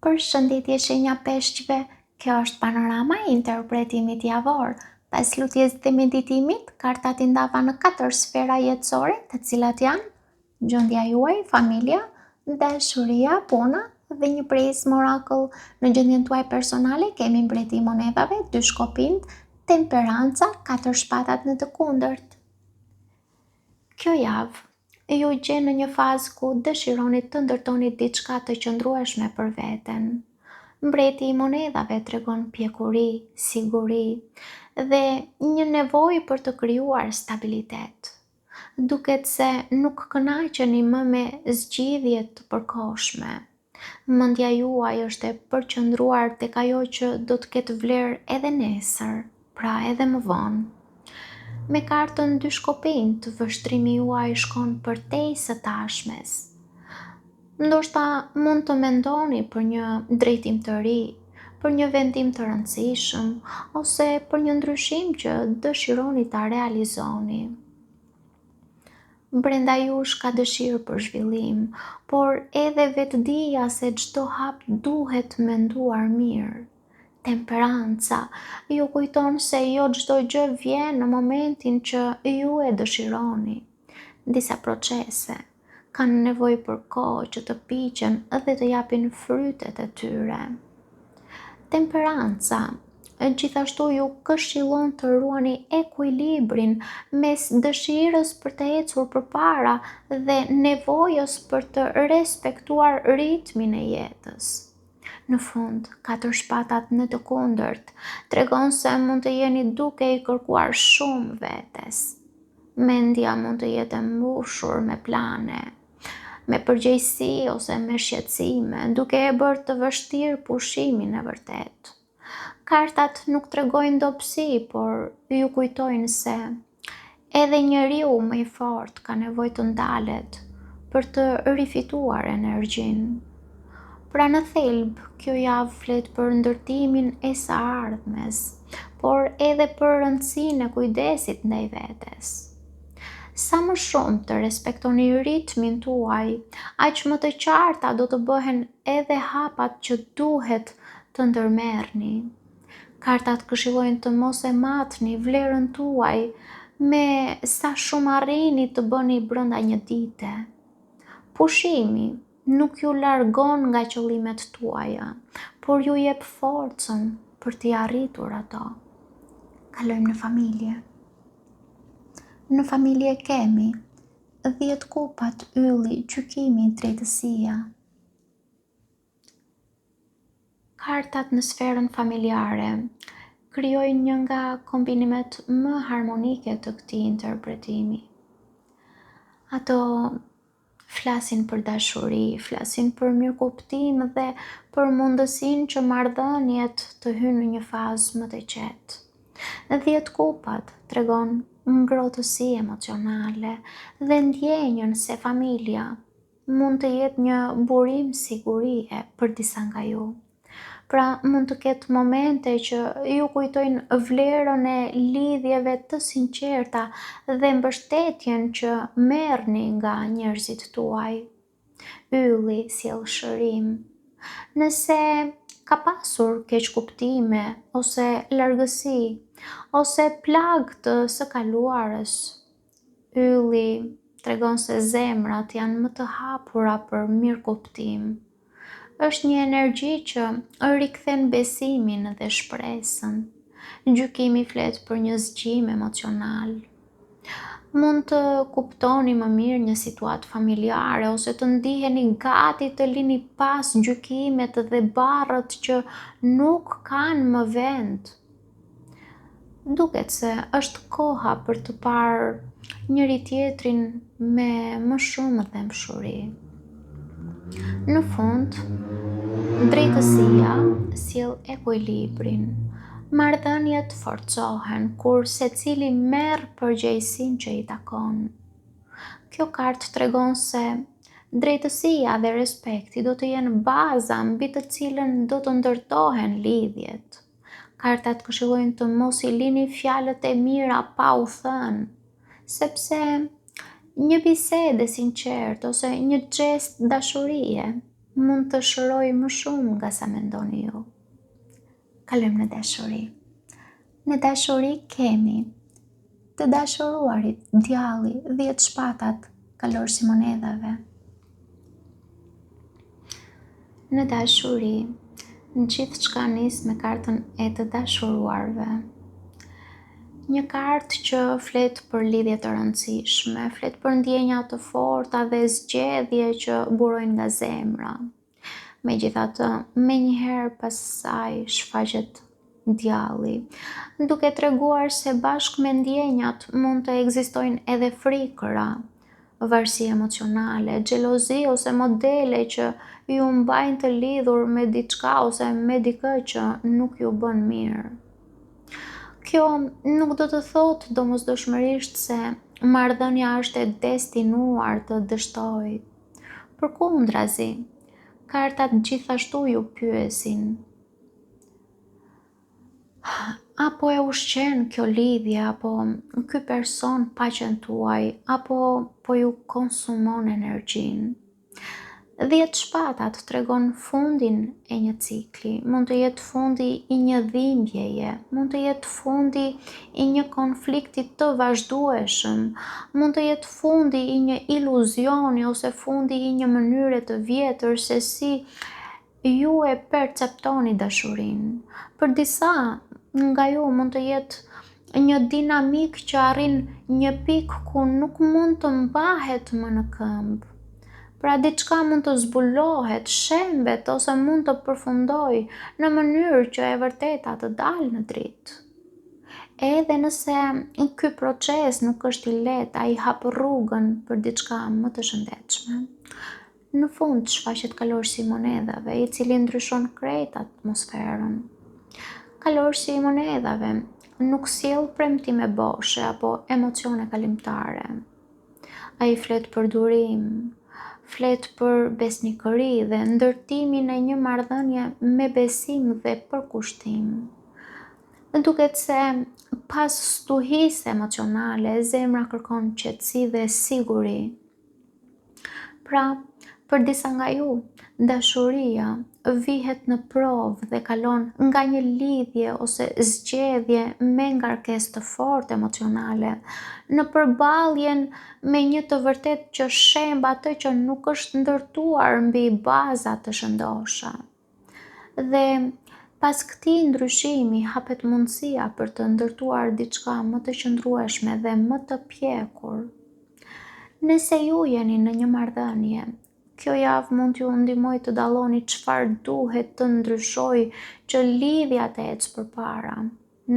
Përshëndetje shenja peshqve, kjo është panorama e interpretimit javor. Pas lutjes dhe meditimit, kartat i ndava në 4 sfera jetësore, të cilat janë gjendja juaj, familja, dashuria, puna dhe një prizmë orakull. Në gjendjen tuaj personale kemi mbreti i monedhave, 2 shkopinjt, temperanca, 4 shpatat në të kundërt. Kjo javë ju gjen në një fazë ku dëshironi të ndërtoni diçka të qëndrueshme për veten. Mbreti i monedhave tregon pjekuri, siguri dhe një nevojë për të krijuar stabilitet. Duket se nuk kënaqeni më me zgjidhjet të përkohshme. Mendja juaj është e përqendruar tek ajo që do të ketë vlerë edhe nesër, pra edhe më vonë. Me kartën 2 shkopinjt, vështrimi juaj shkon përtej së tashmes. Ndoshta mund të mendoni për një drejtim të ri, për një vendim të rëndësishëm, ose për një ndryshim që dëshironi ta realizoni. Brenda jush ka dëshirë për zhvillim, por edhe vetëdija se çdo hap duhet menduar mirë. Temperanca ju kujton se jo çdo gjë vjen në momentin që ju e dëshironi. Disa procese kanë nevojë për kohë që të piqen dhe të japin frytet e tyre. Temperanca gjithashtu ju këshillon të ruani ekuilibrin mes dëshirës për të ecur përpara dhe nevojës për të respektuar ritmin e jetës. Në fund, 4 shpatat në të kundërt tregon se mund të jeni duke i kërkuar shumë vetes. Mendja mund të jetë e mbushur me plane, me përgjegjësi ose me shqetësime, duke e bërë të vështirë pushimin e vërtet. Kartat nuk tregojnë dobësi, por ju kujtojnë se edhe njeriu më i fortë ka nevojë të ndalet për të rifituar energjinë. Pra në thelb, kjo javë flet për ndërtimin e së ardhmes, por edhe për rëndësinë e kujdesit ndaj vetes. Sa më shumë të respektoni ritmin tuaj, aq më të qarta do të bëhen edhe hapat që duhet të ndërmerrni. Kartat këshillojnë të mos e matni vlerën tuaj me sa shumë arrini të bëni brenda një dite. Pushimi nuk ju largon nga qëllimet tuaja, por ju jep forcën për t'i arritur ato. Kalojmë në familje. Në familje kemi 10 kupat, ylli, gjykimi, drejtësia. Kartat në sferën familjare krijojnë një nga kombinimet më harmonike të këtij interpretimi. Ato flasin për dashuri, flasin për mirëkuptim dhe për mundësinë që marrëdhëniet të hyjnë në një fazë më të qetë. 10 kupat tregon ngrohtësi emocionale dhe ndjenjën se familja mund të jetë një burim sigurie për disa nga ju. Pra mund të ketë momente që ju kujtojnë vlerën e lidhjeve të sinqerta dhe mbështetjen që merrni nga njerëzit tuaj. Ylli sjell shërim. Nëse ka pasur keqkuptime ose largësi ose plagë të së kaluarës, ylli tregon se zemrat janë më të hapura për mirëkuptim. Është një energji që rikthen besimin dhe shpresën. Gjykimi flet për një zgjim emocional. Mund të kuptoni më mirë një situatë familjare ose të ndiheni gati të lini pas gjykimet dhe barrët që nuk kanë më vend. Duket se është koha për të parë njëri tjetrin me më shumë dëmshuri. Në fund, drejtësia sjell ekuilibrin. Marrëdhëniet forcohen kur secili merr përgjegjësinë që i takon. Kjo kartë tregon se drejtësia dhe respekti do të jenë baza mbi të cilën do të ndërtohen lidhjet. Kartat këshillojnë të mos i lini fjalët e mira pa u thënë, sepse një bisedë e sinqertë ose një gest dashurie mund të shëroj më shumë nga sa mendoni ju. Kalojmë në dashuri. Në dashuri kemi të dashuruarit, djalli, 10 shpatat, kalor si monedhave. Në dashuri, në gjithë çka nis me kartën e të dashuruarve. Një kartë që flet për lidhje të rëndësishme, flet për ndjenja të forta dhe zgjedhje që burojnë nga zemra. Megjithatë, menjëherë pas saj shfaqet djalli, duke treguar se bashkë me ndjenjat mund të ekzistojnë edhe frikëra, varësi emocionale, xhelozi ose modele që ju mbajnë të lidhur me diçka ose me dikë që nuk ju bën mirë. Kjo nuk do të thotë domosdoshmërisht se marrëdhënia është e destinuar të dështojë. Përkundrazi, kartat gjithashtu ju pyesin: apo e ushqen kjo lidhje, apo ky person paqen tuaj, apo po ju konsumon energjinë? 10 shpatat tregon fundin e një cikli, mund të jetë fundi i një dhimbjeje, mund të jetë fundi i një konflikti të vazhdueshëm, mund të jetë fundi i një iluzioni ose fundi i një mënyre të vjetër se si ju e perceptoni dashurinë. Për disa nga ju mund të jetë një dinamik që arrin një pikë ku nuk mund të mbahet më në këmbë. Pra diçka mund të zbulohet, shembet ose mund të përfundoj në mënyrë që e vërteta të dalë në dritë. Edhe nëse ky proces nuk është i lehtë, ai hap rrugën për diçka më të shëndetshme. Në fund shfaqet kalorësi i monedhave, i cili ndryshon krejt atmosferën. Kalorësi i monedhave nuk sjell premtime boshe apo emocione kalimtare. Ai flet për durim, flet për besnikëri dhe ndërtimin e një marrëdhënie me besim dhe përkushtim. Duket se pas stuhisë emocionale, zemra kërkon qetësi dhe siguri. Pra, për disa nga ju, dashuria vihet në provë dhe kalon nga një lidhje ose zgjedhje me ngarkesë të fortë emocionale në përballjen me një të vërtetë që shemb atë që nuk është ndërtuar mbi baza të shëndosha. Dhe pas këtij ndryshimi hapet mundësia për të ndërtuar diçka më të qëndrueshme dhe më të pjekur. Nëse ju jeni në një marrëdhënie, kjo javë mund t'ju ndihmojë të dalloni çfarë duhet të ndryshojë që lidhja të ecë përpara.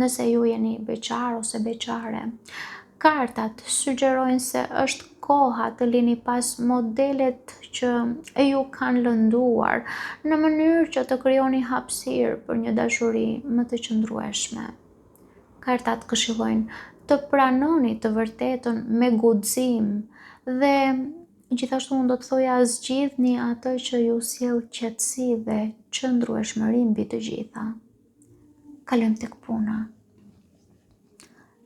Nëse ju jeni beqar ose beqare, kartat sugjerojnë se është koha të lini pas modelet që ju kanë lënduar në mënyrë që të krijoni hapësirë për një dashuri më të qëndrueshme. Kartat këshillojnë të pranoni të vërtetën me guxim dhe gjithashtu unë do të thoja zgjidhni atë që ju sjell qetësi dhe qëndrueshmëri mbi të gjitha. Kalojmë tek puna.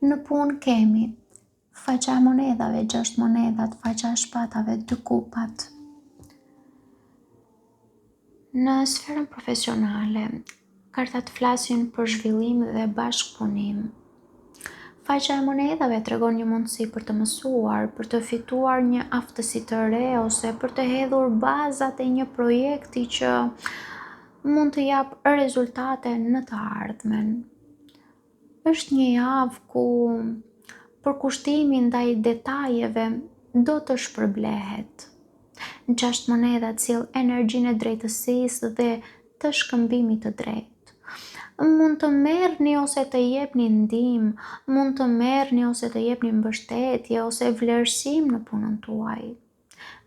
Në punë kemi faqa e monedhave, 6 monedhat, faqa e shpatave, 2 kupat. Në sferën profesionale, kartat flasin për zhvillim dhe bashkëpunim. Faqa e monedhave tregon një mundësi për të mësuar, për të fituar një aftësi të re ose për të hedhur bazat e një projekti që mund të jap rezultate në të ardhmen. Është një javë ku përkushtimi ndaj detajeve do të shpërblehet. 6 monedhat sjell energjinë e drejtësisë dhe të shkëmbimit të drejtë. Mund të merrni ose të jepni ndihmë, mund të merrni ose të jepni mbështetje ose vlerësim në punën tuaj.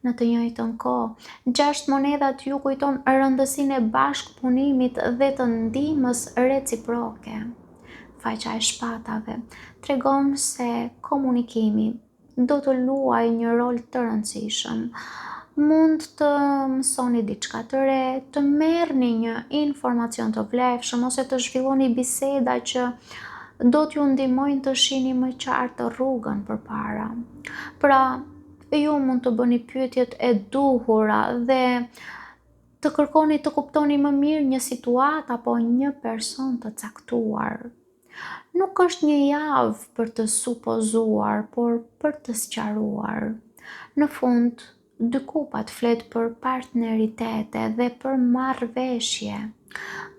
Në të njëjtën kohë, 6 monedhat ju kujton rëndësinë e bashkëpunimit dhe të ndihmës reciproke. Faqa e shpatave tregon se komunikimi do të luajë një rol të rëndësishëm. Mund të mësoni diçka të re, të merrni një informacion të vlefshëm ose të zhvilloni biseda që do t'ju ndihmojnë të shihni më qartë rrugën përpara. Pra, ju mund të bëni pyetjet e duhura dhe të kërkoni të kuptoni më mirë një situatë apo një person të caktuar. Nuk është një javë për të supozuar, por për të sqaruar. Në fund, dy kupat flet për partneritete dhe për marrëveshje.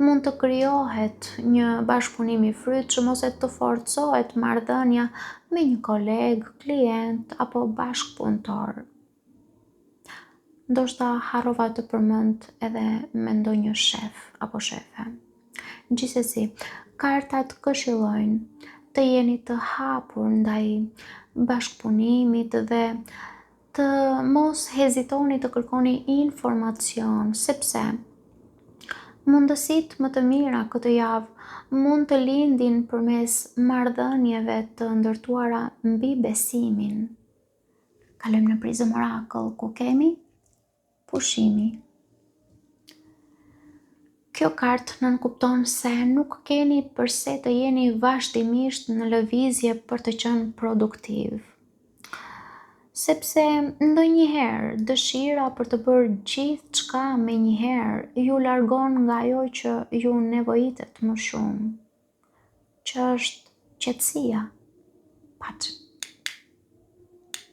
Mund të krijohet një bashkëpunim i frytshëm ose të forcohet marrëdhënia me një koleg, klient apo bashkëpunëtor. Ndoshta harrova të përmend edhe me ndonjë shef apo shefe. Gjithsesi, kartat këshillojnë të jeni të hapur ndaj bashkëpunimit dhe të mos hezitoni të kërkoni informacion, sepse mundësitë më të mira këtë javë mund të lindin përmes marrëdhënieve të ndërtuara mbi besimin. Kalojmë në prizën Oracle ku kemi pushimi. Kjo kartë nënkupton se nuk keni përse të jeni vazhdimisht në lëvizje për të qenë produktiv. Sepse ndonjëherë dëshira për të bërë gjithçka menjëherë ju largon nga ajo që ju nevojitet më shumë, që është qetësia,